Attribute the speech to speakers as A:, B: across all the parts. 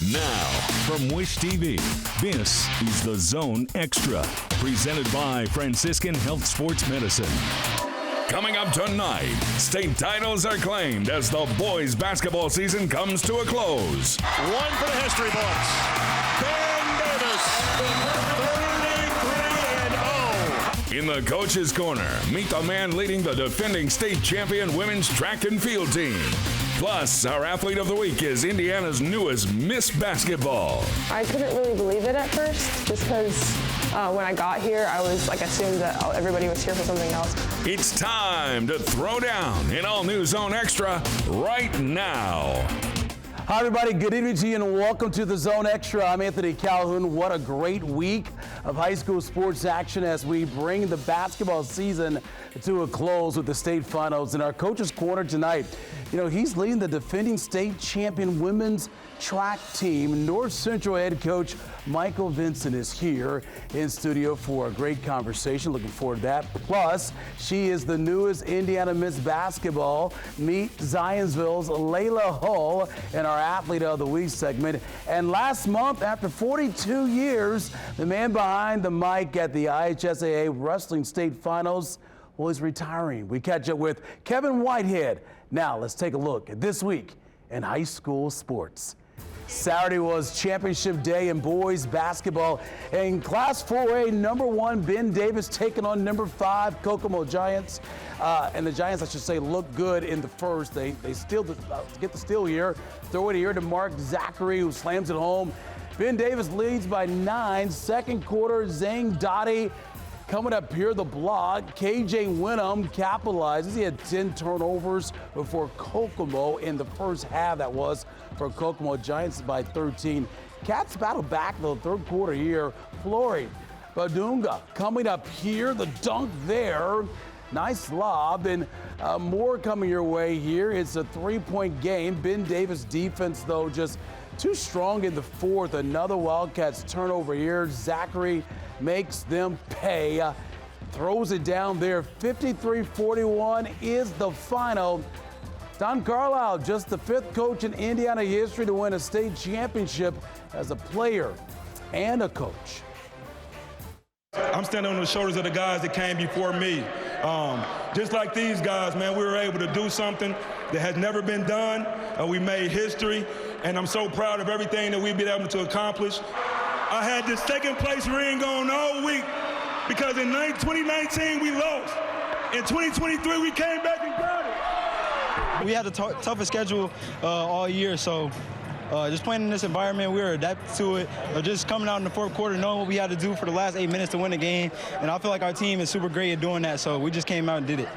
A: Now, from Wish TV, this is The Zone Extra, presented by Franciscan Health Sports Medicine. Coming up tonight, state titles are claimed as the boys' basketball season comes to a close.
B: One for the history books. Ben Davis, 33-0.
A: In the Coach's Corner, meet the man leading the defending state champion women's track and field team. Plus, our athlete of the week is Indiana's newest Miss Basketball.
C: I couldn't really believe it at first, just because when I got here, I assumed that everybody was here for something else.
A: It's time to throw down in all new Zone Extra right now.
D: Hi, everybody. Good evening to you, and welcome to the Zone Extra. I'm Anthony Calhoun. What a great week of high school sports action as we bring the basketball season to a close with the state finals. In our Coach's Corner tonight, he's leading the defending state champion women's track team. North Central head coach Michael Vincent is here in studio for a great conversation. Looking forward to that. Plus, she is the newest Indiana Miss Basketball. Meet Zionsville's Layla Hull in our Athlete of the Week segment. And last month, after 42 years, the man behind the mic at the IHSAA Wrestling State Finals is retiring. We catch up with Kevin Whitehead. Now, let's take a look at this week in high school sports. Saturday was championship day in boys basketball. In Class 4A, number 1 Ben Davis taking on number 5 Kokomo Giants. And the Giants, I should say, look good in the first. They still get the steal here. Throw it here to Mark Zachary, who slams it home. Ben Davis leads by 9. Second quarter, Zhang Dottie coming up here, the block. KJ Winham capitalizes. He had 10 turnovers before Kokomo in the first half. That was for Kokomo. Giants by 13. Cats battle back the third quarter here. Flory Badunga coming up here. The dunk there. Nice lob, and more coming your way here. It's a 3-point game. Ben Davis defense, though, just too strong in the fourth. Another Wildcats turnover here. Zachary makes them pay. Throws it down there. 53-41 is the final. Don Carlisle, just the 5th coach in Indiana history to win a state championship as a player and a coach.
E: I'm standing on the shoulders of the guys that came before me. Just like these guys, man, we were able to do something that has never been done. We made history, and I'm so proud of everything that we've been able to accomplish. I had this second place ring on all week because in 2019 we lost. In 2023 we came back and got it.
F: We had the toughest schedule all year, so just playing in this environment, we were adapted to it. Just coming out in the fourth quarter, knowing what we had to do for the last 8 minutes to win the game. And I feel like our team is super great at doing that, so we just came out and did it.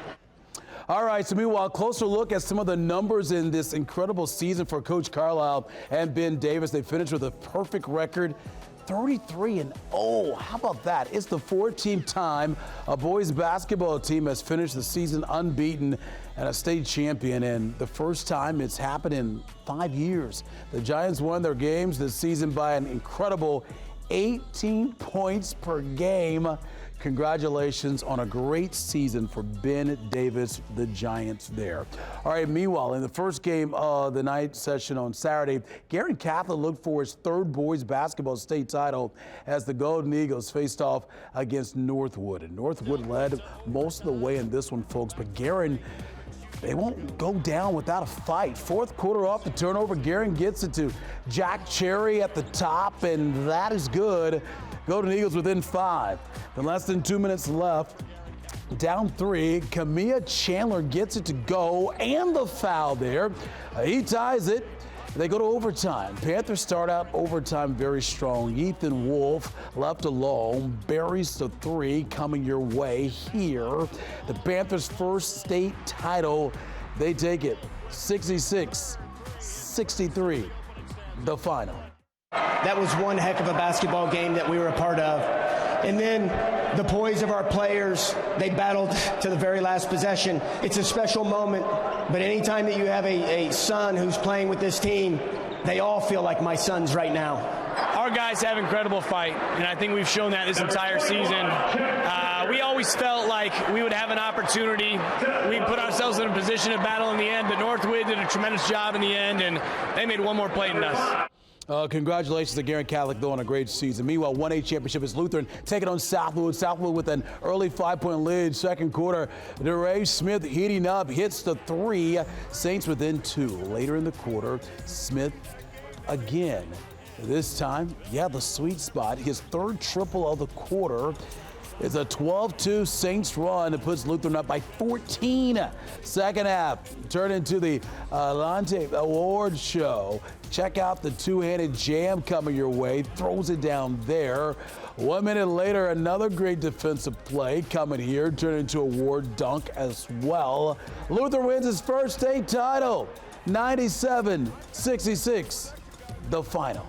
D: All right, so meanwhile, closer look at some of the numbers in this incredible season for Coach Carlisle and Ben Davis. They finished with a perfect record. 33-0. How about that? It's the 14th time a boys basketball team has finished the season unbeaten and a state champion, and the first time it's happened in 5 years. The Giants won their games this season by an incredible 18 points per game. Congratulations on a great season for Ben Davis, the Giants there. All right, meanwhile, in the first game of the night session on Saturday, Guerin Catholic looked for his 3rd boys basketball state title as the Golden Eagles faced off against Northwood. And Northwood led most of the way in this one, folks, but Guerin, they won't go down without a fight. Fourth quarter off the turnover, Guerin gets it to Jack Cherry at the top, and that is good. Golden Eagles within 5. In less than 2 minutes left, down 3. Kamia Chandler gets it to go, and the foul there. He ties it. They go to overtime. Panthers start out overtime very strong. Ethan Wolf left alone. Buries the 3 coming your way here. The Panthers' first state title. They take it 66-63. The final.
G: That was one heck of a basketball game that we were a part of. And then the poise of our players, they battled to the very last possession. It's a special moment, but anytime that you have a son who's playing with this team, they all feel like my sons right now.
H: Our guys have incredible fight, and I think we've shown that this entire season. We always felt like we would have an opportunity. We put ourselves in a position of battle in the end, but Northwood did a tremendous job in the end, and they made one more play than us.
D: Congratulations to Garrett Catholic, though, on a great season. Meanwhile, 1A championship is Lutheran taking on Southwood. Southwood with an early 5-point lead. Second quarter, DeRay Smith heating up, hits the 3. Saints within 2. Later in the quarter, Smith again. This time, the sweet spot. His third triple of the quarter. It's a 12-2 Saints run. It puts Lutheran up by 14. Second half, turn into the Lante Award show. Check out the two-handed jam coming your way. Throws it down there. 1 minute later, another great defensive play coming here. Turn into a Ward dunk as well. Luther wins his first state title. 97-66, the final.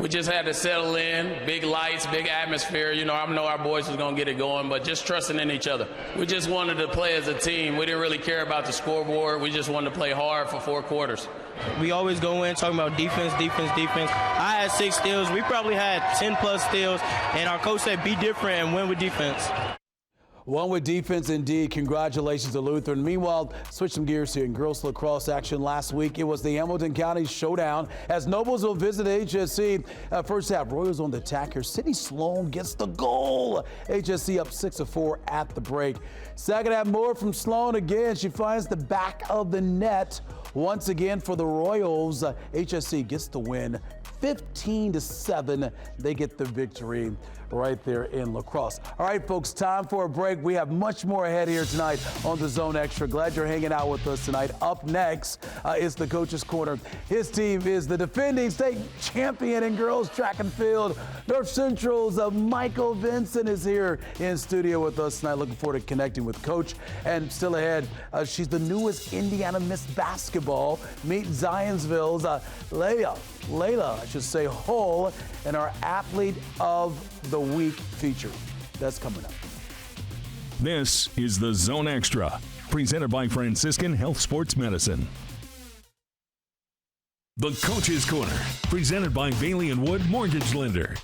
I: We just had to settle in, big lights, big atmosphere. I know our boys was going to get it going, but just trusting in each other. We just wanted to play as a team. We didn't really care about the scoreboard. We just wanted to play hard for 4 quarters.
F: We always go in talking about defense. I had 6 steals. We probably had 10-plus steals, and our coach said be different and win with defense.
D: One with defense, indeed. Congratulations to Lutheran. Meanwhile, switch some gears here in girls lacrosse action last week. It was the Hamilton County Showdown as Noblesville visited HSC. First half, Royals on the attack here. Sydney Sloan gets the goal. HSC up 6-4 at the break. Second half, more from Sloan again. She finds the back of the net once again for the Royals. HSC gets the win. 15-7, they get the victory right there in lacrosse. All right, folks, time for a break. We have much more ahead here tonight on the Zone Extra. Glad you're hanging out with us tonight. Up next is the Coach's Corner. His team is the defending state champion in girls track and field. North Central's Michael Vincent is here in studio with us tonight. Looking forward to connecting with Coach. And still ahead, she's the newest Indiana Miss Basketball. Meet Zionsville's Layla, I should say, Hull, and our Athlete of the Week feature. That's coming up.
A: This is the Zone Extra, presented by Franciscan Health Sports Medicine. The Coach's Corner, presented by Bailey & Wood Mortgage Lender.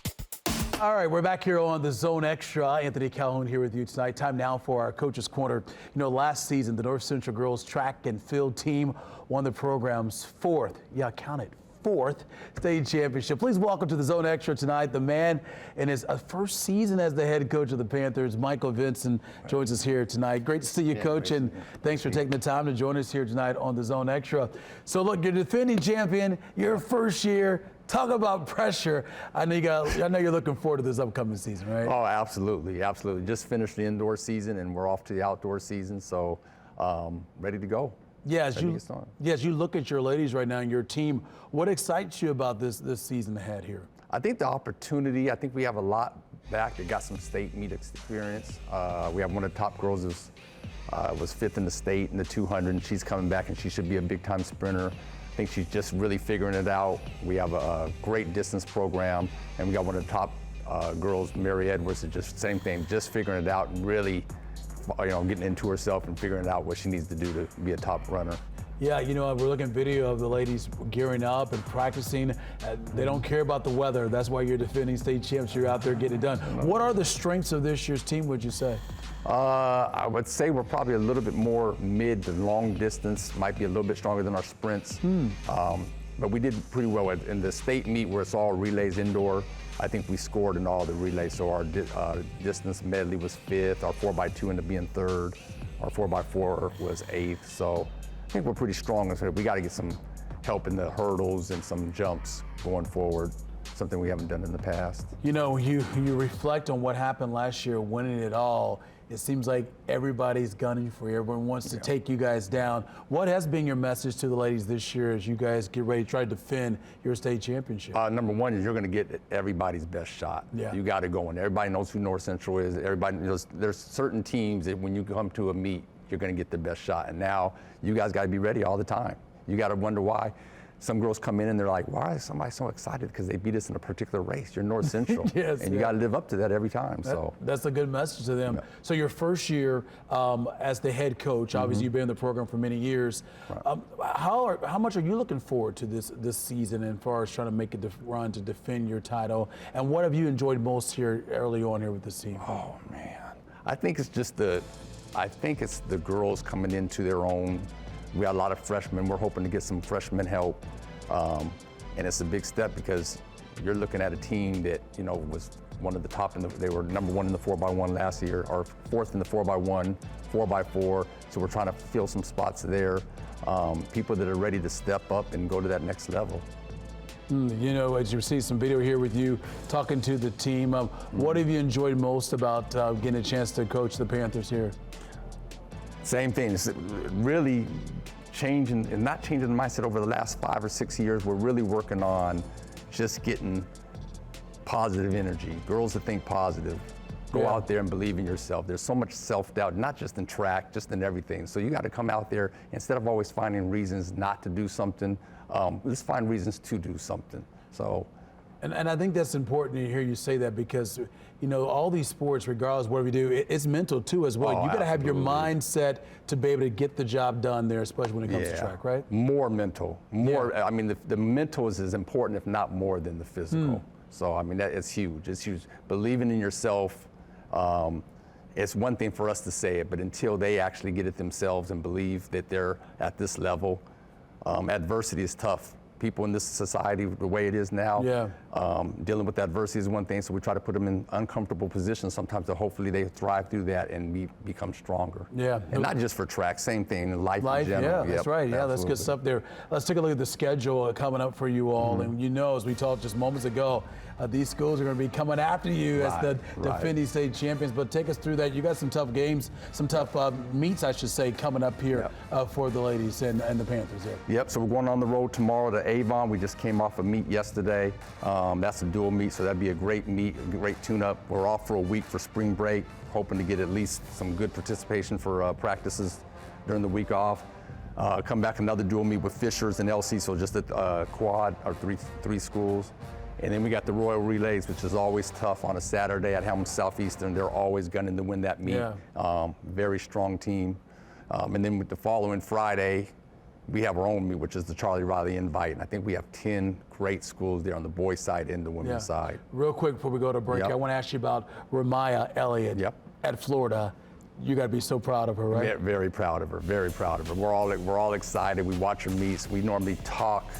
D: All right, we're back here on the Zone Extra. Anthony Calhoun here with you tonight. Time now for our Coach's Corner. Last season, the North Central girls track and field team won the program's 4th state championship. Please welcome to the Zone Extra tonight the man in his first season as the head coach of the Panthers. Michael Vincent joins us here tonight. Great to see you, Coach, and thanks for taking the time to join us here tonight on the Zone Extra. So look, you're defending champion, your first year. Talk about pressure. I know you're looking forward to this upcoming season, right?
J: Oh, absolutely. Just finished the indoor season and we're off to the outdoor season, so ready to go.
D: As you look at your ladies right now and your team, what excites you about this season ahead here?
J: I think the opportunity. I think we have a lot back that got some state meet experience. We have one of the top girls was 5th in the state in the 200, and she's coming back and she should be a big time sprinter. I think she's just really figuring it out. We have a great distance program, and we got one of the top girls, Mary Edwards, is just same thing, just figuring it out and really getting into herself and figuring out what she needs to do to be a top runner.
D: Yeah, we're looking at video of the ladies gearing up and practicing. They don't care about the weather. That's why you're defending state champs. You're out there getting it done. What are the strengths of this year's team, would you say?
J: I would say we're probably a little bit more mid to long distance, might be a little bit stronger than our sprints. But we did pretty well in the state meet where it's all relays indoor. I think we scored in all the relays, so our distance medley was 5th, our 4x2 ended up being 3rd, our 4x4 was 8th, so I think we're pretty strong. We got to get some help in the hurdles and some jumps going forward, something we haven't done in the past.
D: You reflect on what happened last year, winning it all. It seems like everybody's gunning for you. Everyone wants to take you guys down. What has been your message to the ladies this year as you guys get ready to try to defend your state championship?
J: Number one is you're going to get everybody's best shot. Yeah. You got to go in. Everybody knows who North Central is. Everybody knows there's certain teams that when you come to a meet, you're going to get the best shot. And now you guys got to be ready all the time. You got to wonder why. Some girls come in and they're like, why is somebody so excited because they beat us in a particular race? You're North Central. And you got to live up to that every time.
D: That's a good message to them. Yeah. So your first year as the head coach, obviously you've been in the program for many years. Right. How much are you looking forward to this season as far as trying to make a run to defend your title? And what have you enjoyed most here early on here with this team?
J: Oh, man. I think it's the girls coming into their own. We got a lot of freshmen. We're hoping to get some freshman help. And it's a big step because you're looking at a team that, was one of the top they were number 1 in the 4x1 last year, or 4th in the 4x1, 4x4. So we're trying to fill some spots there. People that are ready to step up and go to that next level.
D: As you see some video here with you talking to the team, what have you enjoyed most about getting a chance to coach the Panthers here?
J: Same thing. It's really changing, and not changing the mindset over the last 5 or 6 years. We're really working on just getting positive energy. Girls that think positive. Go out there and believe in yourself. There's so much self-doubt, not just in track, just in everything. So you got to come out there, instead of always finding reasons not to do something, let's find reasons to do something. So,
D: and I think that's important to hear you say that, because all these sports, regardless of whatever you do, it's mental too as well. You got to have your mindset to be able to get the job done there, especially when it comes to track, right?
J: More mental, more. I mean, the mental is as important, if not more, than the physical. So I mean, that is huge. It's huge. Believing in yourself. It's one thing for us to say it, but until they actually get it themselves and believe that they're at this level, adversity is tough. People in this society, the way it is now, dealing with adversity is one thing, so we try to put them in uncomfortable positions sometimes, so hopefully they thrive through that and become stronger. And not just for track, same thing in life in general.
D: That's right. Yeah, that's good stuff there. Let's take a look at the schedule coming up for you all. And as we talked just moments ago, these schools are going to be coming after you as the defending state champions. But take us through that. You got some tough games, some tough meets, I should say, coming up here for the ladies and the Panthers here.
J: Yep, so we're going on the road tomorrow to Avon. We just came off a meet yesterday. That's a dual meet, so that'd be a great meet, a great tune-up. We're off for a week for spring break, hoping to get at least some good participation for practices during the week off. Come back another dual meet with Fishers and LC, so just a quad, or three schools. And then we got the Royal Relays, which is always tough on a Saturday at Helmand Southeastern. They're always gunning to win that meet. Very strong team. And then with the following Friday, we have our own meet, which is the Charlie Riley Invite. And I think we have 10 great schools there on the boys' side and the women's side.
D: Real quick before we go to break, I want to ask you about Ramaya Elliott at Florida. You got to be so proud of her, right?
J: Very proud of her. Very proud of her. We're all excited. We watch her meets. We normally talk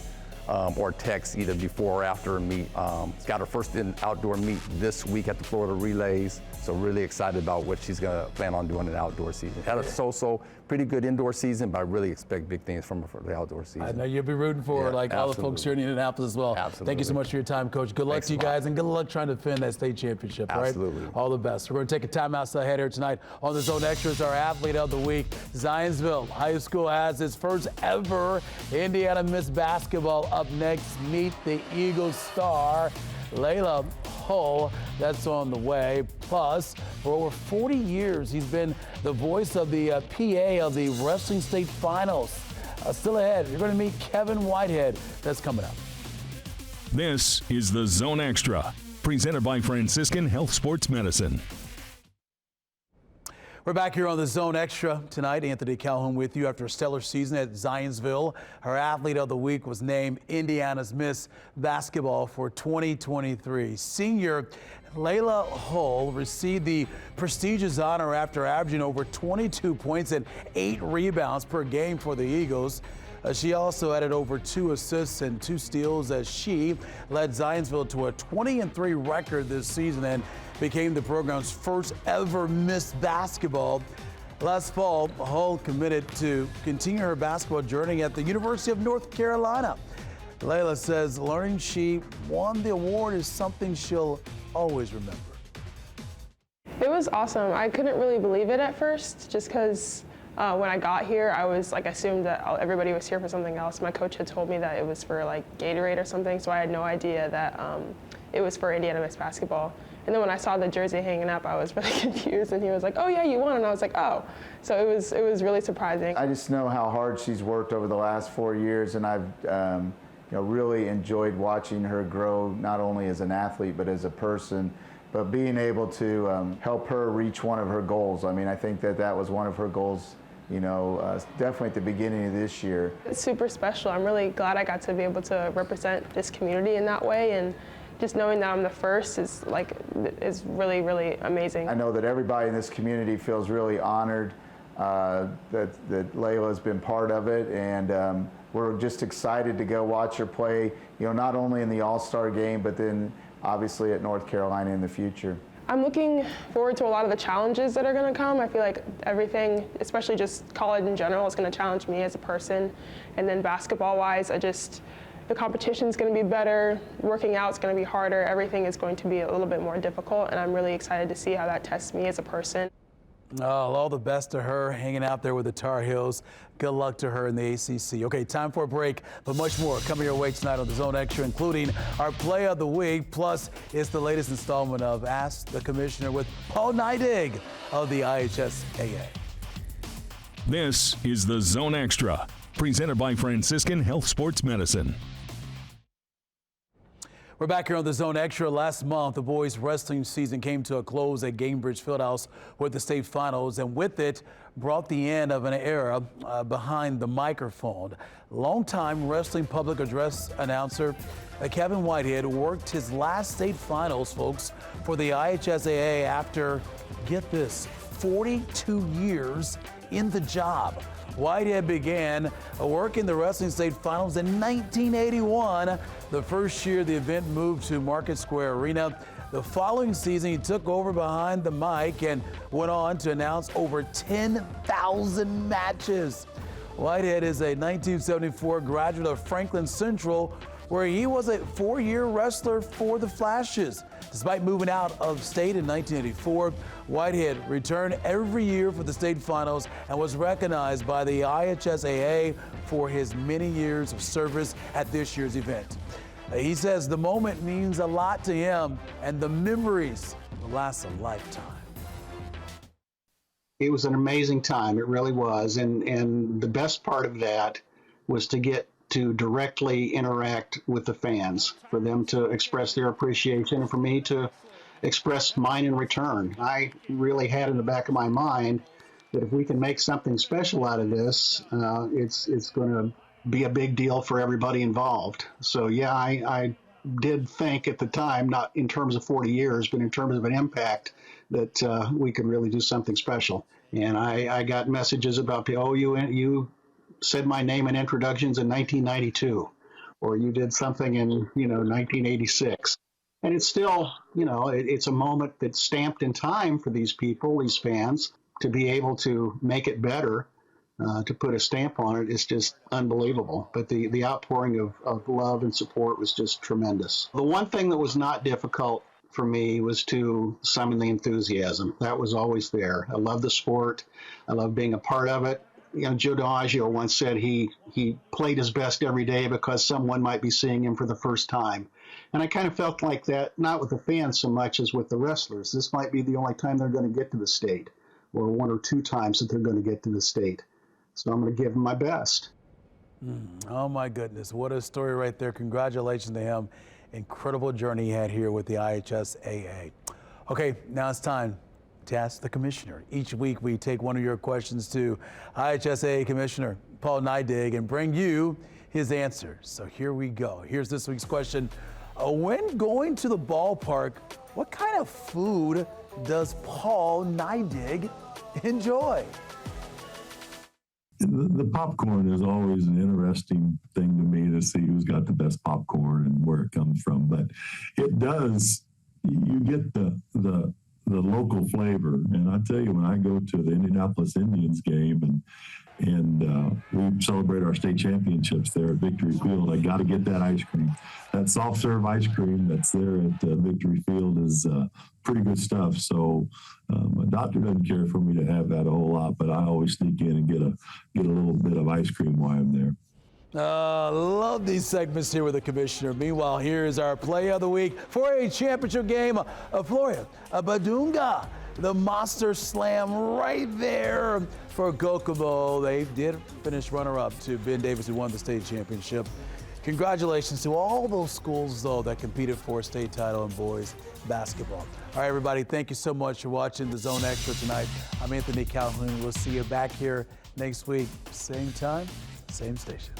J: or text either before or after a meet. Got her first outdoor meet this week at the Florida Relays, so really excited about what she's going to plan on doing in the outdoor season. Had a so pretty good indoor season, but I really expect big things from her for the outdoor season.
D: I know you'll be rooting for her, like all the folks here in Indianapolis as well.
J: Absolutely.
D: Thank you so much for your time, Coach. Good luck to you guys, and good luck trying to defend that state championship.
J: Absolutely.
D: Right? All the best. We're going to take a timeout ahead here tonight on the Zone Extras. Our athlete of the week, Zionsville High School has its first ever Indiana Miss Basketball up next. Meet the Eagle star, Layla Hull. That's on the way. Plus, for over 40 years, he's been the voice of the PA of the Wrestling State Finals. Still ahead, you're going to meet Kevin Whitehead. That's coming up.
A: This is the Zone Extra, presented by Franciscan Health Sports Medicine.
D: We're back here on the Zone Extra tonight. Anthony Calhoun with you after a stellar season at Zionsville. Her athlete of the week was named Indiana's Miss Basketball for 2023. Senior Layla Hull received the prestigious honor after averaging over 22 points and 8 rebounds per game for the Eagles. She also added over 2 assists and 2 steals as she led Zionsville to a 20-3 record this season and became the program's first ever Miss Basketball. Last fall, Hull committed to continue her basketball journey at the University of North Carolina. Layla says learning she won the award is something she'll always remember.
C: It was awesome. I couldn't really believe it at first, just because when I got here, I was assumed that everybody was here for something else. My coach had told me that it was for Gatorade or something, so I had no idea that it was for Indiana Miss Basketball. And then when I saw the jersey hanging up, I was really confused, and he was like, "Oh yeah, you won," and I was like, "Oh." So it was really surprising.
K: I just know how hard she's worked over the last 4 years, and I've really enjoyed watching her grow, not only as an athlete but as a person. But being able to help her reach one of her goals. I mean, I think that was one of her goals, definitely at the beginning of this year.
C: It's super special. I'm really glad I got to be able to represent this community in that way, and just knowing that I'm the first is really, really amazing.
K: I know that everybody in this community feels really honored that Layla has been part of it, and we're just excited to go watch her play, not only in the All-Star game, but then obviously at North Carolina in the future.
C: I'm looking forward to a lot of the challenges that are going to come. I feel like everything, especially just college in general, is going to challenge me as a person. And then basketball-wise, the competition is going to be better, working out is going to be harder, everything is going to be a little bit more difficult, and I'm really excited to see how that tests me as a person.
D: Oh, all the best to her hanging out there with the Tar Heels. Good luck to her in the ACC. Okay, time for a break, but much more coming your way tonight on The Zone Extra, including our Play of the Week. Plus, it's the latest installment of Ask the Commissioner with Paul Neidig of the IHSAA.
A: This is The Zone Extra, presented by Franciscan Health Sports Medicine.
D: We're back here on The Zone Extra. Last month, the boys' wrestling season came to a close at Gainbridge Fieldhouse with the state finals, and with it brought the end of an era behind the microphone. Longtime wrestling public address announcer Kevin Whitehead worked his last state finals, folks, for the IHSAA after, get this, 42 years in the job. Whitehead began work in the wrestling state finals in 1981. The first year the event moved to Market Square Arena. The following season he took over behind the mic and went on to announce over 10,000 matches. Whitehead is a 1974 graduate of Franklin Central, where he was a 4-year wrestler for the Flashes. Despite moving out of state in 1984, Whitehead returned every year for the state finals and was recognized by the IHSAA for his many years of service at this year's event. He says the moment means a lot to him and the memories will last a lifetime.
L: It was an amazing time, it really was, and the best part of that was to get to directly interact with the fans, for them to express their appreciation and for me to express mine in return. I really had in the back of my mind that if we can make something special out of this, it's going to be a big deal for everybody involved. So yeah, I did think at the time, not in terms of 40 years, but in terms of an impact, that we could really do something special. And I got messages about, oh, you said my name in introductions in 1992, or you did something in 1986, and it's still it's a moment that's stamped in time for these people, these fans, to be able to make it better, to put a stamp on it is just unbelievable. But the outpouring of love and support was just tremendous. The one thing that was not difficult for me was to summon the enthusiasm. That was always there. I love the sport. I love being a part of it. Joe DiMaggio once said he played his best every day because someone might be seeing him for the first time. And I kind of felt like that, not with the fans so much as with the wrestlers. This might be the only time they're going to get to the state, or 1 or 2 times that they're going to get to the state. So I'm going to give them my best.
D: Oh, my goodness. What a story right there. Congratulations to him. Incredible journey he had here with the IHSAA. Okay, now it's time to Ask the Commissioner. Each week we take one of your questions to IHSAA Commissioner Paul Neidig and bring you his answers. So here we go. Here's this week's question. When going to the ballpark, what kind of food does Paul Neidig enjoy?
M: The popcorn is always an interesting thing to me, to see who's got the best popcorn and where it comes from. But it does, you get the local flavor. And I tell you, when I go to the Indianapolis Indians game and we celebrate our state championships there at Victory Field, I got to get that ice cream. That soft serve ice cream that's there at Victory Field is pretty good stuff. So my doctor doesn't care for me to have that a whole lot, but I always sneak in and get a little bit of ice cream while I'm there.
D: Love these segments here with the Commissioner. Meanwhile, here's our Play of the Week for a championship game of Florida. Badunga, the Monster Slam right there for Kokomo. They did finish runner-up to Ben Davis, who won the state championship. Congratulations to all those schools, though, that competed for a state title in boys basketball. All right, everybody, thank you so much for watching The Zone Extra tonight. I'm Anthony Calhoun. We'll see you back here next week, same time, same station.